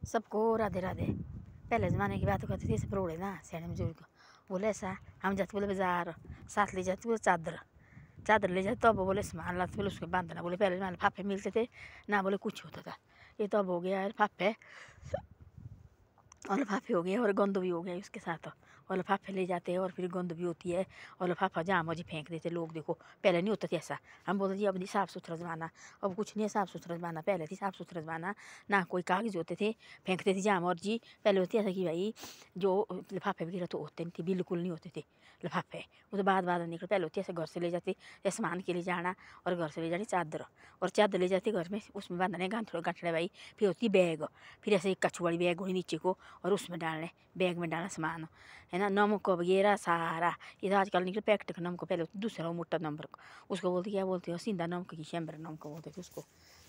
सबको राधे राधे। पहले ज़माने की बात करते थे सब रोड़े ना सियाने बुजुर्ग बोले ऐसा हम जाते बोले बाजार साथ ले जाते बोले चादर चादर ले जाते तब बोले सामान लाते बोले उसके बांधना बोले पहले ज़माने फाफे मिलते थे ना बोले कुछ होता था। ये तो अब हो गया है फाफे और लिफाफे हो गए और गंद भी हो गया उसके साथ और लिफाफे ले जाते हैं और फिर गंद भी होती है और लिफाफा जहाँ मर्जी फेंक देते लोग। देखो पहले नहीं होता था ऐसा। हम बोलते जी अब नहीं साफ़ सुथरा ज़माना, अब कुछ नहीं है साफ़ सुथरा ज़माना। पहले थी साफ़ सुथरा ज़माना, ना कोई कागज़ होते थे फेंकते थे जहाँ मर्जी। पहले होती ऐसा कि भाई जो लिफाफे वगैरह तो होते नहीं थे, बिल्कुल नहीं होते थे लिफाफे। वो तो बाद में निकल। पहले होती ऐसे घर से ले जाते सामान के लिए जाना और घर से ले जानी चादर और चादर ले जाते घर में उसमें बांधने गांठड़े भाई। फिर होती बैग, फिर ऐसे एक कछुआ वाली बैग होनी नीचे को और उसमें डालने बैग में डालना सामान है ना। नमक वगैरह सारा ये तो आजकल निकले पैकेट का नमक। पहले दूसरा मोटा नंबर उसको बोलते क्या बोलते हो सिंधा नमक की शैम्बर नमक बोलते थे उसको।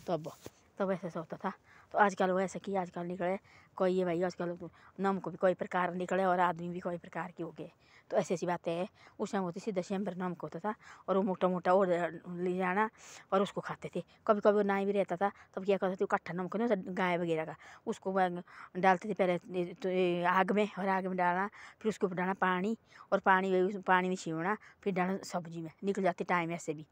तब ऐसा ऐसा होता था। तो आजकल वो ऐसा कि आजकल निकले कोई ये भाई आजकल नमक भी कोई प्रकार निकले और आदमी भी कोई प्रकार के हो गए। तो ऐसी ऐसी बातें हैं। उस टाइम होती सीधा शैम्बर नमक होता था और वो मोटा मोटा और ले जाना और उसको खाते थे। कभी कभी ना भी रहता था तब क्या करते थे कट्ठा नमक नहीं होता गाय वगैरह का उसको डालते थे पहले तो आग में और आग में डालना फिर उसके ऊपर डालना पानी और पानी में छीवना फिर डालना सब्जी में निकल जाते टाइम ऐसे भी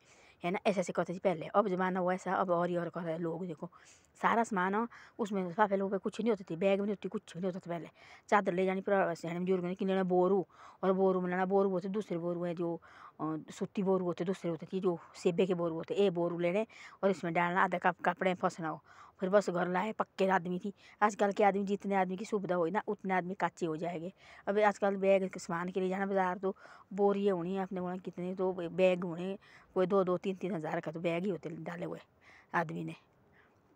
है ना। ऐसे ऐसे करते थे पहले। अब ज़माना वैसा अब और ही और कर रहे लोग। देखो सारा सामान उसमें लिफाफे लोग कुछ नहीं होती थी बैग में नहीं होती कुछ भी नहीं होता था पहले। चादर ले जानी पर सियाने बुजुर्ग ने कि लेना बोरू और बोरू में लेना बोरू होते दूसरे बोरू है जो सूती बोरू होते दूसरे होते थे जो सेबे के बोरू होते ए बोरू लेने और इसमें डालना आधा कपड़े में फंसना हो फिर बस घर लाए। पक्के आदमी थी। आजकल के आदमी जितने आदमी की सुविधा हो ना उतने आदमी कच्चे हो जाएंगे। अब आजकल बैग के सामान के लिए जाना बाजार तो बोरियाँ होनी है अपने वहाँ कितने तो बैग होने कोई 2-2 3-3 हज़ार का तो बैग ही होते डाले हुए आदमी ने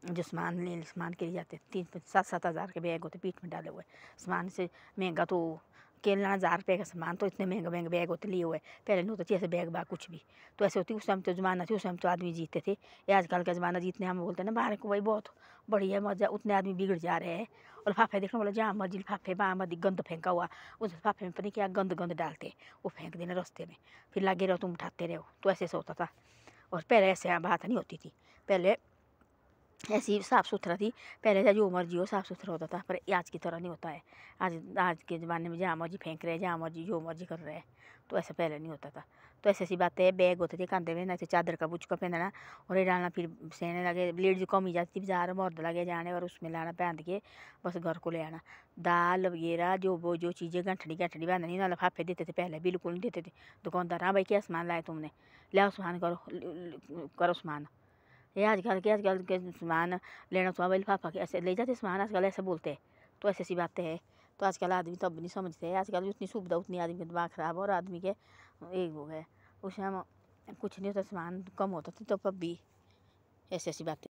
जो सामान के लिए जाते 3-7 हज़ार के बैग होते पीठ में डाले हुए। सामान से महंगा तो केलना 1000 रुपये का सामान तो इतने महंगे महंगे बैग होते लिए हुए। पहले नहीं होता थी ऐसे बैग बाग कुछ भी। तो ऐसे होती उस टाइम तो ज़माना थी उस टाइम तो आदमी जीते थे। ये आजकल का ज़माना जीतने हम बोलते हैं ना बाहर को भाई बहुत बढ़िया मजा उतने आदमी बिगड़ जा रहे हैं। और लिफाफे देखना बोले जहाँ मर्जी लिफाफे वहाँ मर्जी गंद फेंका हुआ उस लिफाफे में पता नहीं क्या गंद गंद डालते वो फेंक देना रास्ते में फिर लगे रहो तुम उठाते रहो। तो ऐसे ऐसे होता था और पहले ऐसे बात नहीं होती थी। पहले ऐसी साफ़ सुथरा थी पहले जो मर्जी हो साफ़ सुथरा होता था। पर आज की तरह नहीं होता है। आज के ज़माने में जहाँ मर्जी फेंक रहे हैं जहाँ मर्जी जो मर्जी कर रहे हैं। तो ऐसा पहले नहीं होता था। तो ऐसी ऐसी बातें बैग होते थे कंधे में ना चादर का बुझ का पहनना और ये डालना फिर सहने लगे ब्लेड जो कम ही जाती थी बाजार मर्द लगे जाने और उसमें लाना बांध के बस घर को ले आना। दाल वगैरह जो चीज़ें गंठड़ी बांधनी ना लिफाफे देते थे पहले बिल्कुल नहीं देते थे। दुकानदार हाँ भाई क्या सामान लाए तुमने ले आओ सामान करो सामान। ये आजकल के सामान लेना तो भाई लिफाफा के ऐसे ले जाते सामान आजकल ऐसे बोलते हैं। तो ऐसी ऐसी बातें हैं। तो आजकल आदमी तब नहीं समझते हैं। आजकल जितनी सुविधा उतनी आदमी का दिमाग खराब और आदमी के एक हो गए। उस टाइम कुछ नहीं होता सामान कम होता था तो अब भी ऐसी ऐसी बातें।